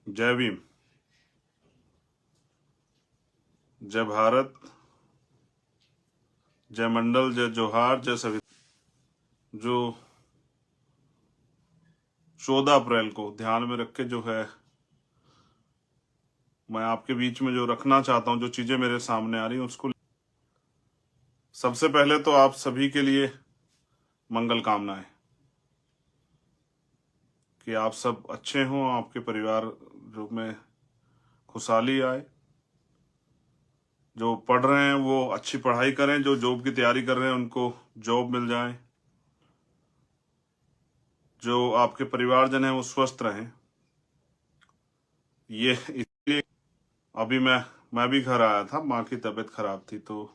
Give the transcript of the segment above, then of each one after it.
जय भीम। जय भारत, जय मंडल, जय जोहार, जय सभी। जो 14 अप्रैल को ध्यान में रख के जो है मैं आपके बीच में जो रखना चाहता हूं, जो चीजें मेरे सामने आ रही हैं उसको सबसे पहले तो आप सभी के लिए मंगल कामनाएं कि आप सब अच्छे हों, आपके परिवार जो में खुशहाली आए। जो पढ़ रहे हैं वो अच्छी पढ़ाई करें, जो जॉब की तैयारी कर रहे हैं उनको जॉब मिल जाए, जो आपके परिवारजन हैं वो स्वस्थ रहें। ये इसलिए अभी मैं भी घर आया था, माँ की तबीयत खराब थी, तो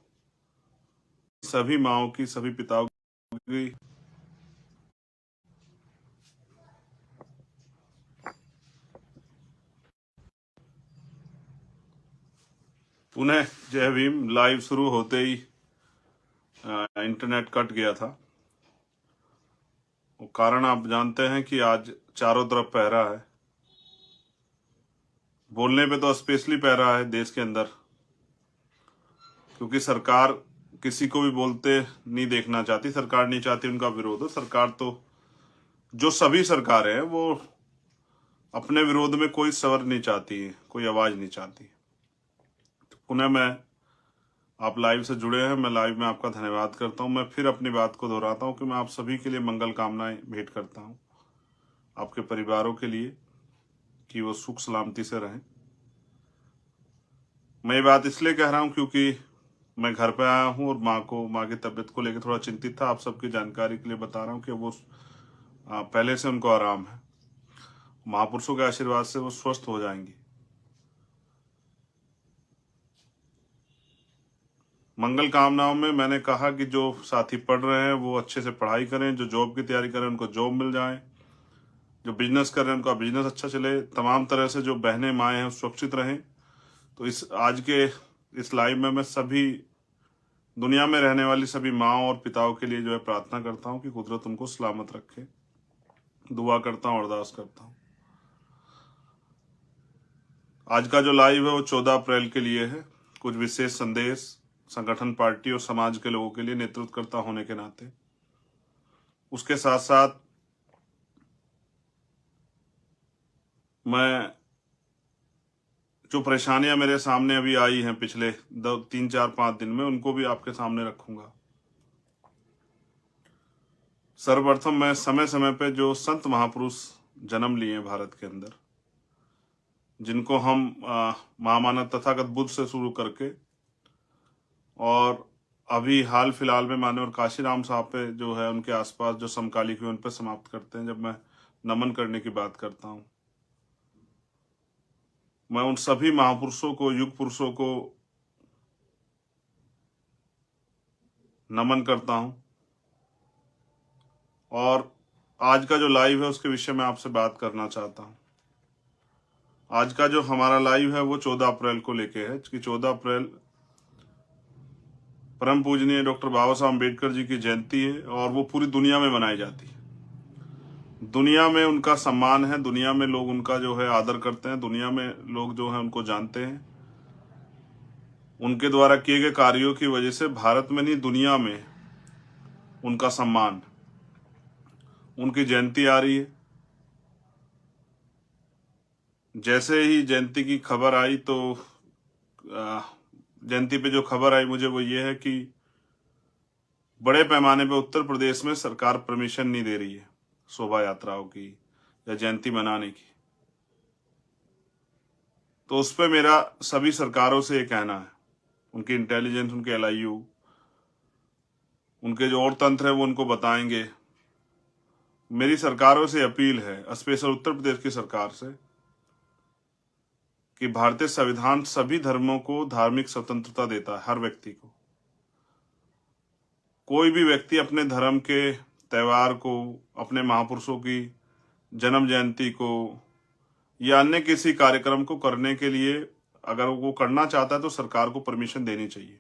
सभी माँओं की, सभी पिताओं की पुनः जय भीम। लाइव शुरू होते ही इंटरनेट कट गया था। वो कारण आप जानते हैं कि आज चारों तरफ पहरा है। बोलने पे तो स्पेशली पहरा है देश के अंदर, क्योंकि सरकार किसी को भी बोलते नहीं देखना चाहती। सरकार नहीं चाहती उनका विरोध हो। सरकार तो जो सभी सरकारें हैं वो अपने विरोध में कोई स्वर नहीं चाहती है, कोई आवाज नहीं चाहती। तो पुनः आप लाइव से जुड़े हैं, मैं लाइव में आपका धन्यवाद करता हूं। मैं फिर अपनी बात को दोहराता हूं कि मैं आप सभी के लिए मंगल कामनाएं भेंट करता हूं, आपके परिवारों के लिए कि वो सुख सलामती से रहें। मैं ये बात इसलिए कह रहा हूं क्योंकि मैं घर पे आया हूं और माँ की तबीयत को लेकर थोड़ा चिंतित था। आप सबकी जानकारी के लिए बता रहा हूं कि वो पहले से उनको आराम है। महापुरुषों के आशीर्वाद से वो स्वस्थ हो जाएंगी। मंगल कामनाओं में मैंने कहा कि जो साथी पढ़ रहे हैं वो अच्छे से पढ़ाई करें, जो जॉब की तैयारी करें उनको जॉब मिल जाए, जो बिजनेस कर रहे हैं उनका बिजनेस अच्छा चले, तमाम तरह से जो बहनें माएँ हैं सुरक्षित रहें। तो इस आज के इस लाइव में मैं सभी दुनिया में रहने वाली सभी माँओं और पिताओं के लिए जो है प्रार्थना करता हूँ कि कुदरत उनको सलामत रखे। दुआ करता हूँ, अरदास करता हूँ। आज का जो लाइव है वो 14 अप्रैल के लिए है। कुछ विशेष संदेश संगठन, पार्टी और समाज के लोगों के लिए नेतृत्वकर्ता होने के नाते, उसके साथ साथ मैं जो परेशानियां मेरे सामने अभी आई हैं पिछले 3 4 5 दिन में, उनको भी आपके सामने रखूंगा। सर्वप्रथम मैं समय समय पे जो संत महापुरुष जन्म लिए हैं भारत के अंदर, जिनको हम महामानव तथागत बुद्ध से शुरू करके और अभी हाल फिलहाल में माननीय काशीराम साहब पे जो है उनके आसपास जो समकालिक हुए उन पर समाप्त करते हैं। जब मैं नमन करने की बात करता हूं, मैं उन सभी महापुरुषों को, युग पुरुषों को नमन करता हूं। और आज का जो लाइव है उसके विषय में आपसे बात करना चाहता हूं। आज का जो हमारा लाइव है वो 14 अप्रैल को लेके है कि 14 अप्रैल परम पूजनीय डॉक्टर बाबा साहब अम्बेडकर जी की जयंती है और वो पूरी दुनिया में मनाई जाती है। दुनिया में उनका सम्मान है, दुनिया में लोग उनका जो है आदर करते हैं, दुनिया में लोग जो है उनको जानते हैं। उनके द्वारा किए गए कार्यों की वजह से भारत में नहीं दुनिया में उनका सम्मान, उनकी जयंती आ रही है। जैसे ही जयंती की खबर आई तो जयंती पे जो खबर आई मुझे वो ये है कि बड़े पैमाने पे उत्तर प्रदेश में सरकार परमिशन नहीं दे रही है शोभा यात्राओं की या जयंती मनाने की। तो उस पर मेरा सभी सरकारों से ये कहना है, उनकी इंटेलिजेंस, उनके एलआईयू, उनके जो और तंत्र है वो उनको बताएंगे। मेरी सरकारों से अपील है, स्पेशल उत्तर प्रदेश की सरकार से, कि भारतीय संविधान सभी धर्मों को धार्मिक स्वतंत्रता देता है, हर व्यक्ति को। कोई भी व्यक्ति अपने धर्म के त्योहार को, अपने महापुरुषों की जन्म जयंती को या अन्य किसी कार्यक्रम को करने के लिए अगर वो करना चाहता है तो सरकार को परमिशन देनी चाहिए।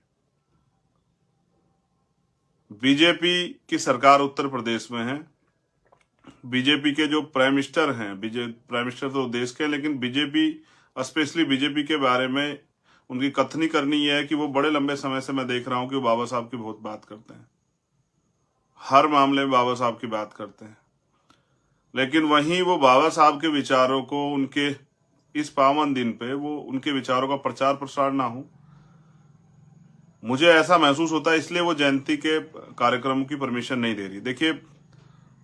बीजेपी की सरकार उत्तर प्रदेश में है, बीजेपी के जो प्राइम मिनिस्टर हैं, प्राइम मिनिस्टर तो देश के हैं, लेकिन बीजेपी, स्पेशली बीजेपी के बारे में उनकी कथनी करनी यह है कि वो बड़े लंबे समय से मैं देख रहा हूं कि वो बाबा साहब की बहुत बात करते हैं, हर मामले में बाबा साहब की बात करते हैं। लेकिन वहीं वो बाबा साहब के विचारों को उनके इस पावन दिन पे वो उनके विचारों का प्रचार प्रसार ना हो, मुझे ऐसा महसूस होता है। इसलिए वो जयंती के कार्यक्रम की परमिशन नहीं दे रही। देखिए,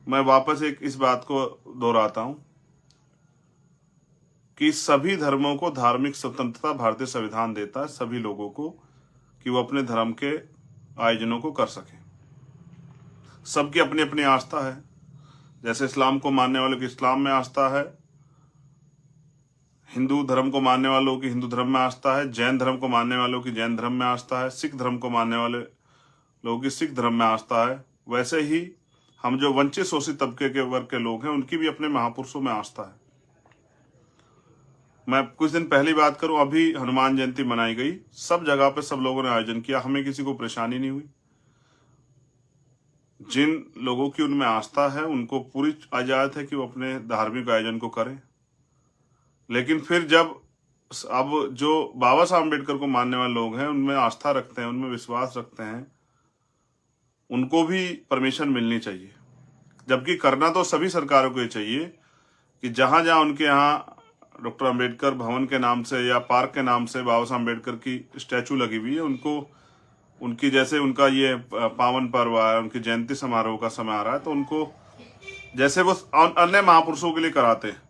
मैं वापस एक इस बात को दोहराता हूं कि सभी धर्मों को धार्मिक स्वतंत्रता भारतीय संविधान देता है सभी लोगों को, कि वो अपने धर्म के आयोजनों को कर सकें। सबकी अपनी अपनी आस्था है। जैसे इस्लाम को मानने वालों की इस्लाम में आस्था है, हिंदू धर्म को मानने वालों की हिंदू धर्म में आस्था है, जैन धर्म को मानने वालों की जैन धर्म में आस्था है, सिख धर्म को मानने वाले लोगों की सिख धर्म में आस्था है। वैसे ही हम जो वंचित शोषित तबके के वर्ग के लोग हैं, उनकी भी अपने महापुरुषों में आस्था है। मैं कुछ दिन पहली बात करूं, अभी हनुमान जयंती मनाई गई, सब जगह पे सब लोगों ने आयोजन किया, हमें किसी को परेशानी नहीं हुई। जिन लोगों की उनमें आस्था है उनको पूरी इजाजत है कि वो अपने धार्मिक आयोजन को करें। लेकिन फिर जब अब जो बाबा साहब अम्बेडकर को मानने वाले लोग हैं, उनमें आस्था रखते हैं, उनमें विश्वास रखते हैं, उनको भी परमिशन मिलनी चाहिए। जबकि करना तो सभी सरकारों को ही चाहिए कि जहां जहां उनके यहाँ डॉक्टर अम्बेडकर भवन के नाम से या पार्क के नाम से बाबा साहब अम्बेडकर की स्टैचू लगी हुई है, उनको उनकी जैसे उनका ये पावन पर्व है, उनकी जयंती समारोह का समय आ रहा है, तो उनको जैसे वो अन्य महापुरुषों के लिए कराते हैं,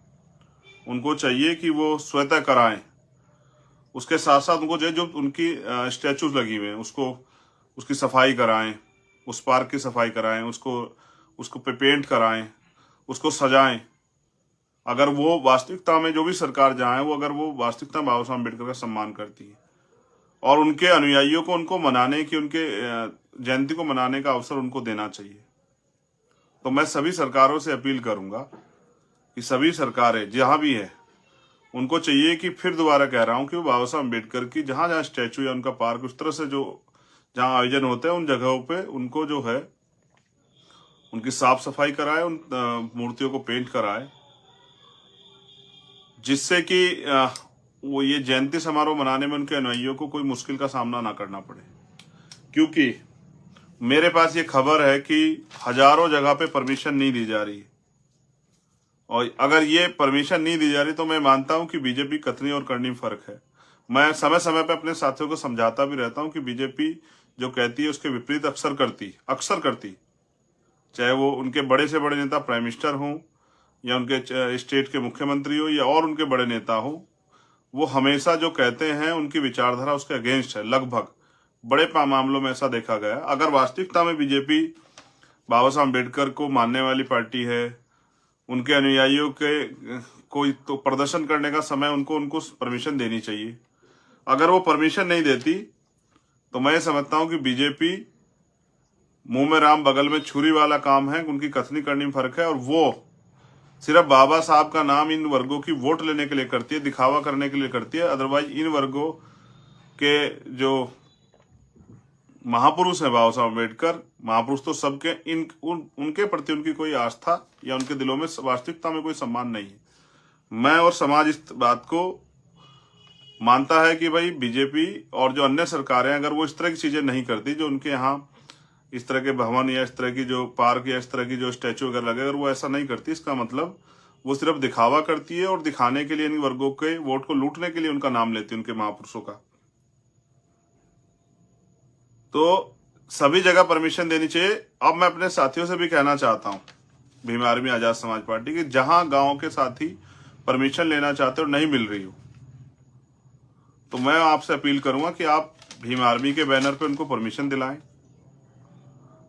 उनको चाहिए कि वो स्वतः कराएं। उसके साथ साथ उनको जो उनकी स्टैचूज लगी हुई हैं उसको उसकी सफाई कराएं, उस पार्क की सफाई कराएं, उसको पेंट कराएं, उसको सजाएं। अगर वो वास्तविकता में, जो भी सरकार जहाँ है, वो अगर वो वास्तविकता में बाबा साहब अम्बेडकर का सम्मान करती है और उनके अनुयायियों को उनको मनाने की, उनके जयंती को मनाने का अवसर उनको देना चाहिए। तो मैं सभी सरकारों से अपील करूंगा कि सभी सरकारें जहां भी है, उनको चाहिए कि, फिर दोबारा कह रहा हूं, कि वो बाबा साहब अम्बेडकर की जहां जहां स्टैचू या उनका पार्क, उस तरह से जो जहां आयोजन होते हैं, उन जगहों पे उनको जो है उनकी साफ सफाई कराए, उन मूर्तियों को पेंट कराए, जिससे कि वो ये जयंती समारोह मनाने में उनके अनुयायियों को कोई मुश्किल का सामना ना करना पड़े। क्योंकि मेरे पास ये खबर है कि हजारों जगह पे परमिशन नहीं दी जा रही, और अगर ये परमिशन नहीं दी जा रही तो मैं मानता हूं कि बीजेपी कथनी और करनी में फर्क है। मैं समय समय पे अपने साथियों को समझाता भी रहता हूं कि बीजेपी जो कहती है उसके विपरीत अक्सर करती, चाहे वो उनके बड़े से बड़े नेता प्राइम मिनिस्टर हों, या उनके स्टेट के मुख्यमंत्री हो, या और उनके बड़े नेता हो, वो हमेशा जो कहते हैं उनकी विचारधारा उसके अगेंस्ट है। लगभग बड़े मामलों में ऐसा देखा गया। अगर वास्तविकता में बीजेपी बाबा साहब अम्बेडकर को मानने वाली पार्टी है, उनके अनुयायियों के कोई तो प्रदर्शन करने का समय उनको परमिशन देनी चाहिए। अगर वो परमिशन नहीं देती तो मैं समझता हूं कि बीजेपी मुंह में राम बगल में छुरी वाला काम है, उनकी कथनी करनी में फर्क है। और वो सिर्फ बाबा साहब का नाम इन वर्गों की वोट लेने के लिए करती है, दिखावा करने के लिए करती है। अदरवाइज इन वर्गों के जो महापुरुष है बाबा साहब अम्बेडकर, महापुरुष तो सबके, उनके प्रति उनकी कोई आस्था या उनके दिलों में वास्तविकता में कोई सम्मान नहीं है। मैं और समाज इस बात को मानता है कि भाई बीजेपी और जो अन्य सरकारें, अगर वो इस तरह की चीजें नहीं करती, जो उनके यहाँ इस तरह के भवन या इस तरह की जो पार्क या इस तरह की जो स्टैचू वगैरह लगे, अगर वो ऐसा नहीं करती, इसका मतलब वो सिर्फ दिखावा करती है और दिखाने के लिए इन वर्गों के वोट को लूटने के लिए उनका नाम लेती है, उनके महापुरुषों का। तो सभी जगह परमिशन देनी चाहिए। अब मैं अपने साथियों से भी कहना चाहता हूं, भीम आर्मी आजाद समाज पार्टी की, जहां गांव के साथी परमिशन लेना चाहते हो नहीं मिल रही हो, तो मैं आपसे अपील करूंगा कि आप भीम आर्मी के बैनर पे उनको परमिशन दिलाएं।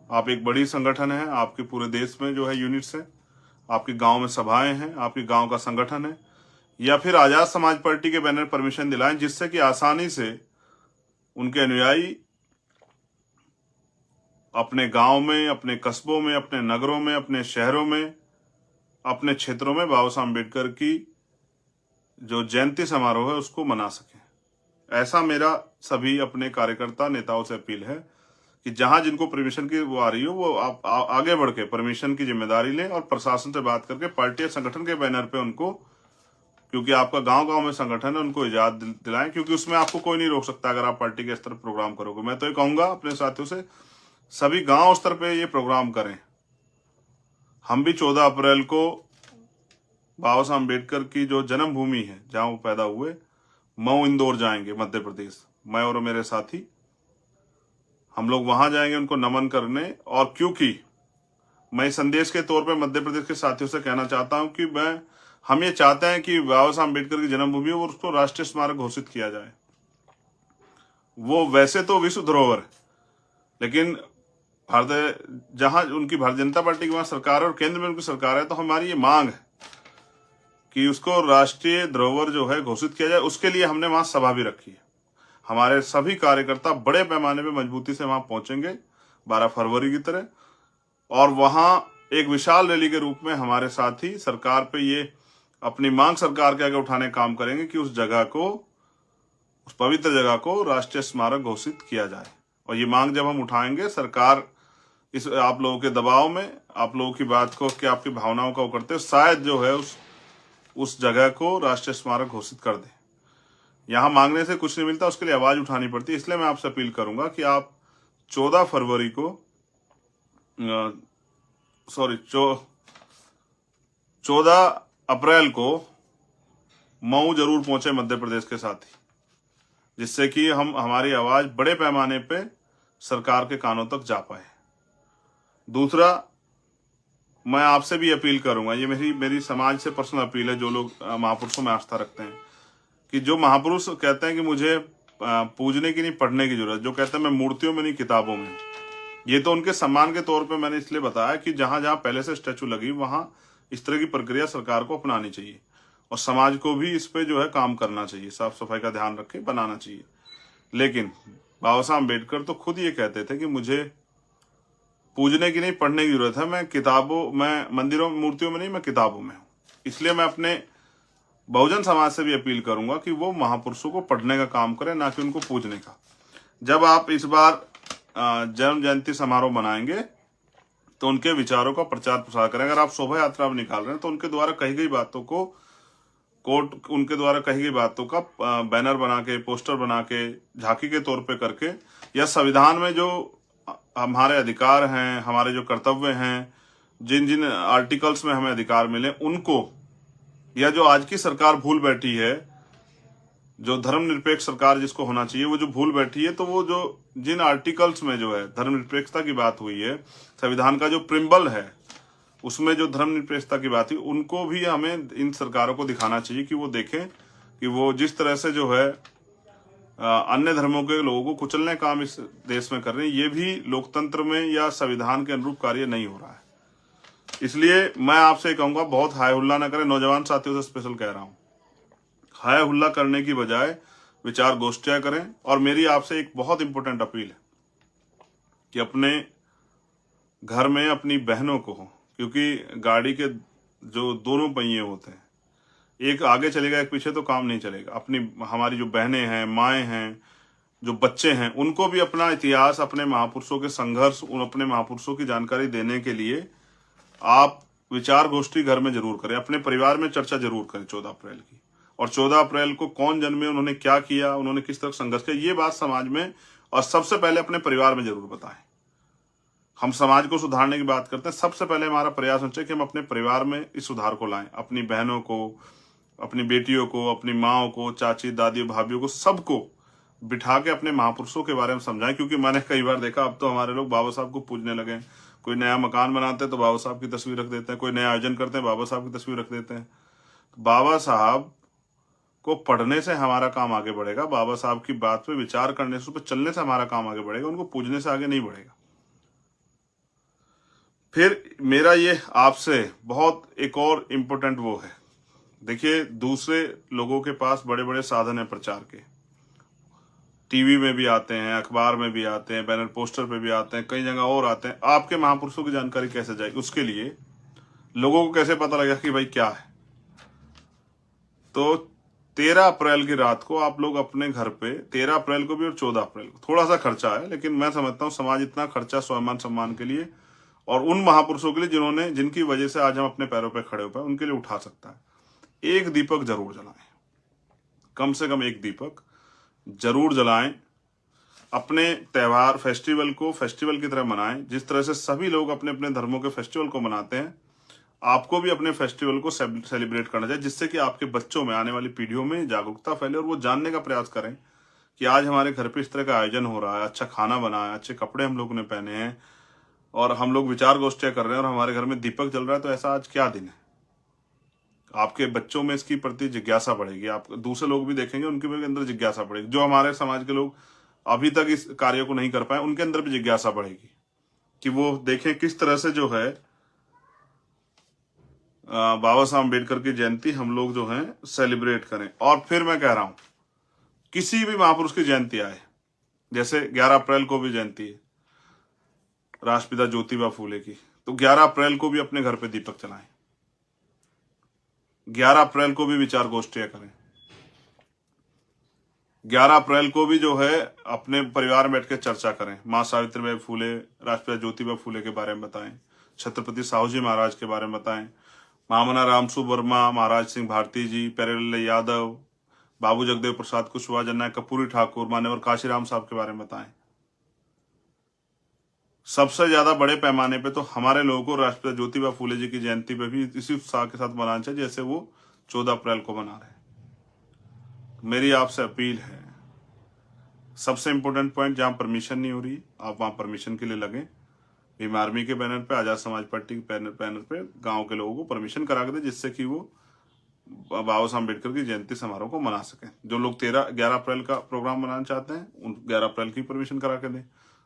आप एक बड़ी संगठन है, आपके पूरे देश में जो है यूनिट्स है, आपके गांव में सभाएं हैं, आपके गांव का संगठन है, या फिर आजाद समाज पार्टी के बैनर परमिशन दिलाएं, जिससे कि आसानी से उनके अनुयायी अपने गांव में, अपने कस्बों में, अपने नगरों में, अपने शहरों में, अपने क्षेत्रों में बाबा साहब अम्बेडकर की जो जयंती समारोह है उसको मना सकें। ऐसा मेरा सभी अपने कार्यकर्ता नेताओं से अपील है कि जहां जिनको परमिशन की वो आ रही हो वो आप आगे बढ़ के परमिशन की जिम्मेदारी लें और प्रशासन से बात करके पार्टी या संगठन के बैनर पे उनको, क्योंकि आपका गांव गांव में संगठन है, उनको इजाजत दिलाएं, क्योंकि उसमें आपको कोई नहीं रोक सकता अगर आप पार्टी के स्तर पर प्रोग्राम करोगे। मैं तो ये कहूंगा अपने साथियों से, सभी गांव स्तर पे ये प्रोग्राम करें। हम भी 14 अप्रैल को बाबा साहब अम्बेडकर की जो जन्मभूमि है जहां वो पैदा हुए, मऊ इंदौर जाएंगे मध्य प्रदेश, मैं और मेरे साथी हम लोग वहां जाएंगे उनको नमन करने। और क्योंकि मैं इस संदेश के तौर पे मध्य प्रदेश के साथियों से कहना चाहता हूं कि हम ये चाहते हैं कि बाबा साहब अम्बेडकर की जन्मभूमि है और उसको राष्ट्रीय स्मारक घोषित किया जाए। वो वैसे तो विश्व धरोहर है, लेकिन भारत जहां उनकी भारतीय जनता पार्टी की वहां सरकार है और केंद्र में उनकी सरकार है, तो हमारी ये मांग है कि उसको राष्ट्रीय धरोहर जो है घोषित किया जाए। उसके लिए हमने वहां सभा भी रखी है। हमारे सभी कार्यकर्ता बड़े पैमाने पे मजबूती से वहां पहुंचेंगे 12 फरवरी की तरह, और वहां एक विशाल रैली के रूप में हमारे साथी सरकार पे ये अपनी मांग सरकार के आगे उठाने का काम करेंगे कि उस जगह को, उस पवित्र जगह को राष्ट्रीय स्मारक घोषित किया जाए। और ये मांग जब हम उठाएंगे, सरकार इस आप लोगों के दबाव में, आप लोगों की बात को, कि आपकी भावनाओं का वो करते, शायद जो है उस जगह को राष्ट्रीय स्मारक घोषित कर दे। यहां मांगने से कुछ नहीं मिलता, उसके लिए आवाज उठानी पड़ती है। इसलिए मैं आपसे अपील करूंगा कि आप 14 फरवरी को 14 अप्रैल को मऊ जरूर पहुंचे मध्य प्रदेश के साथी, जिससे कि हमारी आवाज बड़े पैमाने पे सरकार के कानों तक जा पाए। दूसरा, मैं आपसे भी अपील करूंगा, ये मेरी समाज से पर्सनल अपील है, जो लोग महापुरुषों में आस्था रखते हैं, कि जो महापुरुष कहते हैं कि मुझे पूजने की नहीं पढ़ने की जरूरत, जो कहते हैं मैं मूर्तियों में नहीं किताबों में, ये तो उनके सम्मान के तौर पे मैंने इसलिए बताया कि जहां जहां पहले से स्टैचू लगी वहां इस तरह की प्रक्रिया सरकार को अपनानी चाहिए और समाज को भी इस पे जो है काम करना चाहिए, साफ सफाई का ध्यान रख के बनाना चाहिए। लेकिन बाबा साहब अम्बेडकर तो खुद ये कहते थे कि मुझे पूजने की नहीं पढ़ने की जरूरत है, मैं मंदिरों मूर्तियों में नहीं, मैं किताबों में हूं। इसलिए मैं अपने बहुजन समाज से भी अपील करूंगा कि वो महापुरुषों को पढ़ने का काम करें, ना कि उनको पूजने का। जब आप इस बार जन्म जयंती समारोह मनाएंगे तो उनके विचारों का प्रचार प्रसार करें। अगर आप शोभा यात्रा निकाल रहे हैं तो उनके द्वारा कही गई बातों को उनके द्वारा कही गई बातों का बैनर बना के, पोस्टर बना के, झांकी के तौर पे करके, या संविधान में जो हमारे अधिकार हैं, हमारे जो कर्तव्य हैं, जिन जिन आर्टिकल्स में हमें अधिकार मिले उनको, या जो आज की सरकार भूल बैठी है, जो धर्मनिरपेक्ष सरकार जिसको होना चाहिए, वो जो भूल बैठी है, तो वो जो जिन आर्टिकल्स में जो है धर्मनिरपेक्षता की बात हुई है, संविधान का जो प्रिम्बल है उसमें जो धर्मनिरपेक्षता की बात हुई, उनको भी हमें इन सरकारों को दिखाना चाहिए कि वो देखें कि वो जिस तरह से जो है अन्य धर्मों के लोगों को कुचलने का काम इस देश में कर रहे हैं, ये भी लोकतंत्र में या संविधान के अनुरूप कार्य नहीं हो रहा है। इसलिए मैं आपसे कहूंगा, बहुत हाय हुल्ला न करें। नौजवान साथियों से स्पेशल कह रहा हूं, हाय हुल्ला करने की बजाय विचार गोष्ठियां करें। और मेरी आपसे एक बहुत इंपॉर्टेंट अपील है कि अपने घर में अपनी बहनों को, क्योंकि गाड़ी के जो दोनों पहिए होते हैं, एक आगे चलेगा एक पीछे, तो काम नहीं चलेगा। हमारी जो बहनें हैं, माएँ हैं, जो बच्चे हैं, उनको भी अपना इतिहास, अपने महापुरुषों के संघर्ष, अपने महापुरुषों की जानकारी देने के लिए आप विचार गोष्ठी घर में जरूर करें, अपने परिवार में चर्चा जरूर करें 14 अप्रैल की। और 14 अप्रैल को कौन जन्मे, उन्होंने क्या किया, उन्होंने किस तरह संघर्ष किया, ये बात समाज में और सबसे पहले अपने परिवार में जरूर बताएं। हम समाज को सुधारने की बात करते हैं, सबसे पहले हमारा प्रयास होना चाहिए कि हम अपने परिवार में इस सुधार को लाएं। अपनी बहनों को, अपनी बेटियों को, अपनी माओ को, चाची, दादी, भाभीियों को, सबको बिठा के अपने महापुरुषों के बारे में समझाएं। क्योंकि मैंने कई बार देखा, अब तो हमारे लोग बाबा साहब को पूजने लगे। कोई नया मकान बनाते हैं तो बाबा साहब की तस्वीर रख देते हैं, कोई नया आयोजन करते हैं बाबा साहब की तस्वीर रख देते हैं। बाबा साहब को पढ़ने से हमारा काम आगे बढ़ेगा, बाबा साहब की बात पे विचार करने से, उस पर चलने से हमारा काम आगे बढ़ेगा, उनको पूजने से आगे नहीं बढ़ेगा। फिर मेरा ये आपसे बहुत एक और इम्पोर्टेंट वो है, देखिए दूसरे लोगों के पास बड़े बड़े साधन है प्रचार के, टीवी में भी आते हैं, अखबार में भी आते हैं, बैनर पोस्टर पे भी आते हैं, कई जगह और आते हैं। आपके महापुरुषों की जानकारी कैसे जाएगी? उसके लिए लोगों को कैसे पता लगेगा कि भाई क्या है? तो 13 अप्रैल की रात को आप लोग अपने घर पे, 13 अप्रैल को भी और 14 अप्रैल को थोड़ा सा खर्चा है, लेकिन मैं समझता हूँ समाज इतना खर्चा स्वाभिमान सम्मान के लिए और उन महापुरुषों के लिए जिनकी वजह से आज हम अपने पैरों पे खड़े हो पाए, उनके लिए उठा सकता है। एक दीपक जरूर जलाएं, कम से कम एक दीपक जरूर जलाएं। अपने त्योहार फेस्टिवल को फेस्टिवल की तरह मनाएं, जिस तरह से सभी लोग अपने अपने धर्मों के फेस्टिवल को मनाते हैं, आपको भी अपने फेस्टिवल को सेलिब्रेट करना चाहिए, जिससे कि आपके बच्चों में, आने वाली पीढ़ियों में जागरूकता फैले और वो जानने का प्रयास करें कि आज हमारे घर पे इस तरह का आयोजन हो रहा है, अच्छा खाना बना है, अच्छे कपड़े हम लोगों ने पहने हैं और हम लोग विचार गोष्ठियां कर रहे हैं और हमारे घर में दीपक जल रहा है, तो ऐसा आज क्या दिन है। आपके बच्चों में इसकी प्रति जिज्ञासा बढ़ेगी, आप दूसरे लोग भी देखेंगे, उनके भी अंदर जिज्ञासा बढ़ेगी। जो हमारे समाज के लोग अभी तक इस कार्य को नहीं कर पाए, उनके अंदर भी जिज्ञासा बढ़ेगी कि वो देखें किस तरह से जो है बाबा साहब अम्बेडकर की जयंती हम लोग जो है सेलिब्रेट करें। और फिर मैं कह रहा हूं, किसी भी महापुरुष की जयंती आए, जैसे 11 अप्रैल को भी जयंती है राष्ट्रपिता ज्योतिबा फूले की, तो 11 अप्रैल को भी अपने घर पे दीपक जलाएं, 11 अप्रैल को भी विचार गोष्ठियां करें, 11 अप्रैल को भी जो है अपने परिवार में बैठ के चर्चा करें, माँ सावित्रीबाई फूले, राष्ट्रपिता ज्योतिबा फूले के बारे में बताएं, छत्रपति साहू जी महाराज के बारे में बताएं, महामना रामसु वर्मा, महाराज सिंह भारती जी, प्यारेलाल यादव, बाबू जगदेव प्रसाद कुशवाहा, जननायक कर्पूरी ठाकुर, मान्यवर काशीराम साहब के बारे में बताएं। सबसे ज्यादा बड़े पैमाने पे तो हमारे लोगों को राष्ट्रपिता ज्योतिबा फूले जी की जयंती पे भी इसी उत्साह के साथ मनाना चाहिए जैसे वो 14 अप्रैल को मना रहे हैं। मेरी आपसे अपील है, सबसे इंपॉर्टेंट पॉइंट, जहां परमिशन नहीं हो रही आप वहां परमिशन के लिए लगें। भीम आर्मी के बैनर पे, आजाद समाज पार्टी के बैनर पे गांव के लोगों को परमिशन करा के दे, जिससे कि वो बाबा साहब अम्बेडकर की जयंती समारोह को मना सकें। जो लोग 11 अप्रैल का प्रोग्राम मनाना चाहते हैं, उन 11 अप्रैल की परमिशन करा के दें।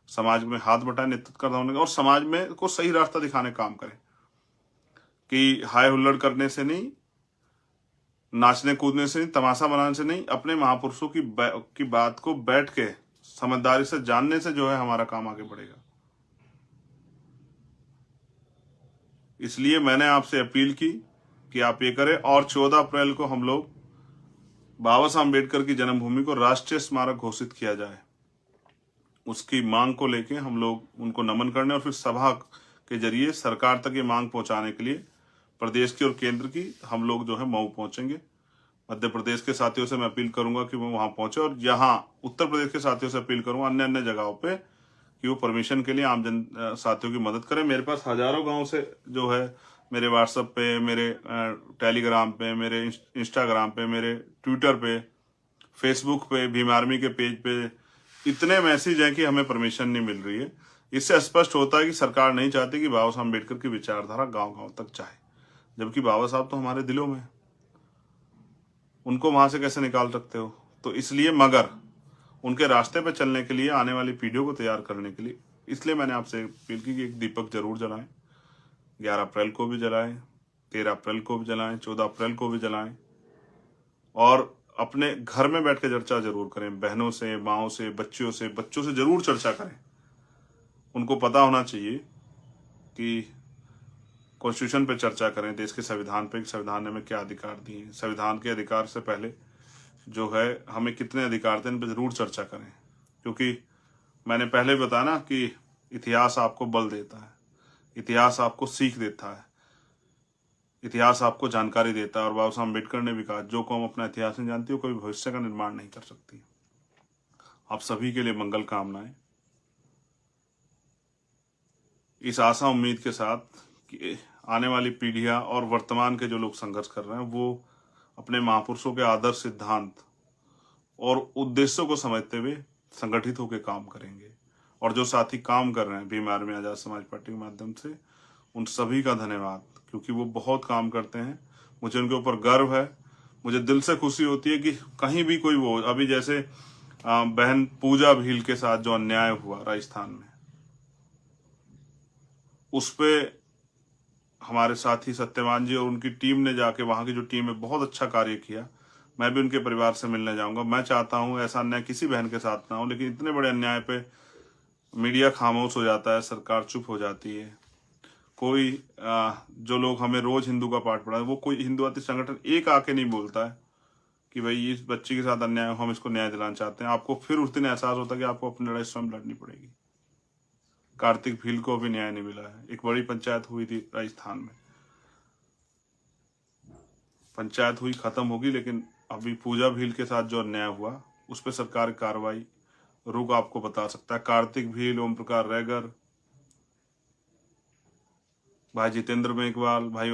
समाज में हाथ बटाए, नेतृत्व करना होने और समाज में को सही रास्ता दिखाने का काम करें कि हाय हुल्लड़ करने से नहीं, नाचने कूदने से नहीं, तमाशा बनाने से नहीं, अपने महापुरुषों की बात को बैठ के समझदारी से जानने से जो है हमारा काम आगे बढ़ेगा। इसलिए मैंने आपसे अपील की कि आप ये करें और 14 अप्रैल को हम लोग बाबा साहब अम्बेडकर की जन्मभूमि को राष्ट्रीय स्मारक घोषित किया जाए। उसकी मांग को लेके हम लोग उनको नमन करने और फिर सभा के जरिए सरकार तक ये मांग पहुंचाने के लिए प्रदेश की और केंद्र की हम लोग जो है मऊ पहुंचेंगे। मध्य प्रदेश के साथियों से मैं अपील करूंगा कि वो वहां पहुंचे और यहाँ उत्तर प्रदेश के साथियों से अपील करूंगा अन्य अन्य जगहों पे कि वो परमिशन के लिए आम जन साथियों की मदद करें। मेरे पास हजारों गांव से जो है मेरे व्हाट्सएप पे, मेरे टेलीग्राम पे, मेरे इंस्टाग्राम पे, मेरे ट्विटर पे, फेसबुक पे, भीम आर्मी के पेज पे इतने मैसेज हैं कि हमें परमिशन नहीं मिल रही है। इससे स्पष्ट होता है कि सरकार नहीं चाहती कि बाबा साहब अम्बेडकर की विचारधारा गांव गांव तक जाए, जबकि बाबा साहब तो हमारे दिलों में, उनको वहां से कैसे निकाल सकते हो। तो इसलिए, मगर उनके रास्ते पर चलने के लिए, आने वाली पीढ़ियों को तैयार करने के लिए, इसलिए मैंने आपसे अपील की कि एक दीपक जरूर जलाएं। 11 अप्रैल को भी जलाएं, 13 अप्रैल को भी जलाएं, 14 अप्रैल को भी जलाएं और अपने घर में बैठ के चर्चा जरूर करें। बहनों से, माओं से, बच्चों से जरूर चर्चा करें। उनको पता होना चाहिए कि कॉन्स्टिट्यूशन पे चर्चा करें, देश के संविधान पे, संविधान ने हमें क्या अधिकार दिए हैं, संविधान के अधिकार से पहले जो है हमें कितने अधिकार थे, इन पर जरूर चर्चा करें। क्योंकि मैंने पहले बताया ना कि इतिहास आपको बल देता है, इतिहास आपको सीख देता है, इतिहास आपको जानकारी देता है। और बाबा साहब अम्बेडकर ने भी कहा, जो कौम अपना इतिहास नहीं जानती वो कभी भविष्य का निर्माण नहीं कर सकती। आप सभी के लिए मंगल कामनाएं, इस आशा उम्मीद के साथ कि आने वाली पीढ़ियां और वर्तमान के जो लोग संघर्ष कर रहे हैं वो अपने महापुरुषों के आदर्श, सिद्धांत और उद्देश्यों को समझते हुए संगठित होकर काम करेंगे। और जो साथी काम कर रहे हैं भीम आर्मी, आजाद समाज पार्टी के माध्यम से, उन सभी का धन्यवाद, क्योंकि वो बहुत काम करते हैं। मुझे उनके ऊपर गर्व है। मुझे दिल से खुशी होती है कि कहीं भी कोई वो, अभी जैसे बहन पूजा भील के साथ जो अन्याय हुआ राजस्थान में, उस पे हमारे साथी सत्यवान जी और उनकी टीम ने जाके, वहां की जो टीम है, बहुत अच्छा कार्य किया। मैं भी उनके परिवार से मिलने जाऊंगा। मैं चाहता हूं ऐसा अन्याय किसी बहन के साथ ना हो, लेकिन इतने बड़े अन्याय पे मीडिया खामोश हो जाता है, सरकार चुप हो जाती है। कोई जो लोग हमें रोज हिंदू का पाठ पढ़ा है, वो कोई हिंदुवादी संगठन एक आके नहीं बोलता है कि भाई इस बच्ची के साथ अन्याय हो, हम इसको न्याय दिलाना चाहते हैं, आपको फिर उस दिन एहसास होता है कि आपको अपनी लड़ाई स्वयं लड़नी पड़ेगी। कार्तिक भील को भी न्याय नहीं मिला है। एक बड़ी पंचायत हुई थी राजस्थान में, पंचायत हुई, खत्म होगी, लेकिन अभी पूजा भील के साथ जो अन्याय हुआ उस पर सरकार की कार्रवाई, रुक आपको बता सकता है। कार्तिक भील, ओम प्रकाश रैगर, भाई जितेंद्र मेघवाल, भाई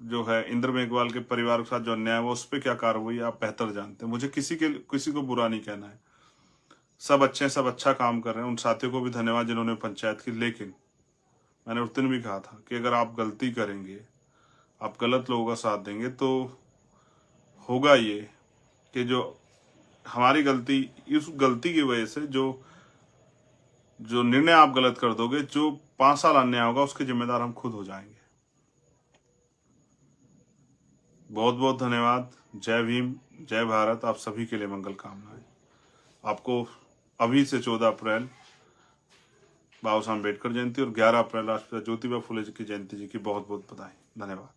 जो है इंद्र मेघवाल के परिवार के साथ जो अन्याय हुआ उस पर क्या कार्रवाई आप बेहतर जानते हैं। मुझे किसी को बुरा नहीं कहना है, सब अच्छे हैं, सब अच्छा काम कर रहे हैं। उन साथियों को भी धन्यवाद जिन्होंने पंचायत की। लेकिन मैंने उस दिन भी कहा था कि अगर आप गलती करेंगे, आप गलत लोगों का साथ देंगे, तो होगा ये कि जो हमारी गलती, इस गलती की वजह से जो निर्णय आप गलत कर दोगे, जो 5 साल अन्याय होगा उसके जिम्मेदार हम खुद हो जाएंगे। बहुत बहुत धन्यवाद। जय भीम, जय भारत। आप सभी के लिए मंगल कामनाएं। आपको अभी से 14 अप्रैल बाबा साहब अम्बेडकर जयंती और 11 अप्रैल राष्ट्रपिता ज्योतिबा फुले जी की जयंती जी की बहुत बहुत बधाई। धन्यवाद।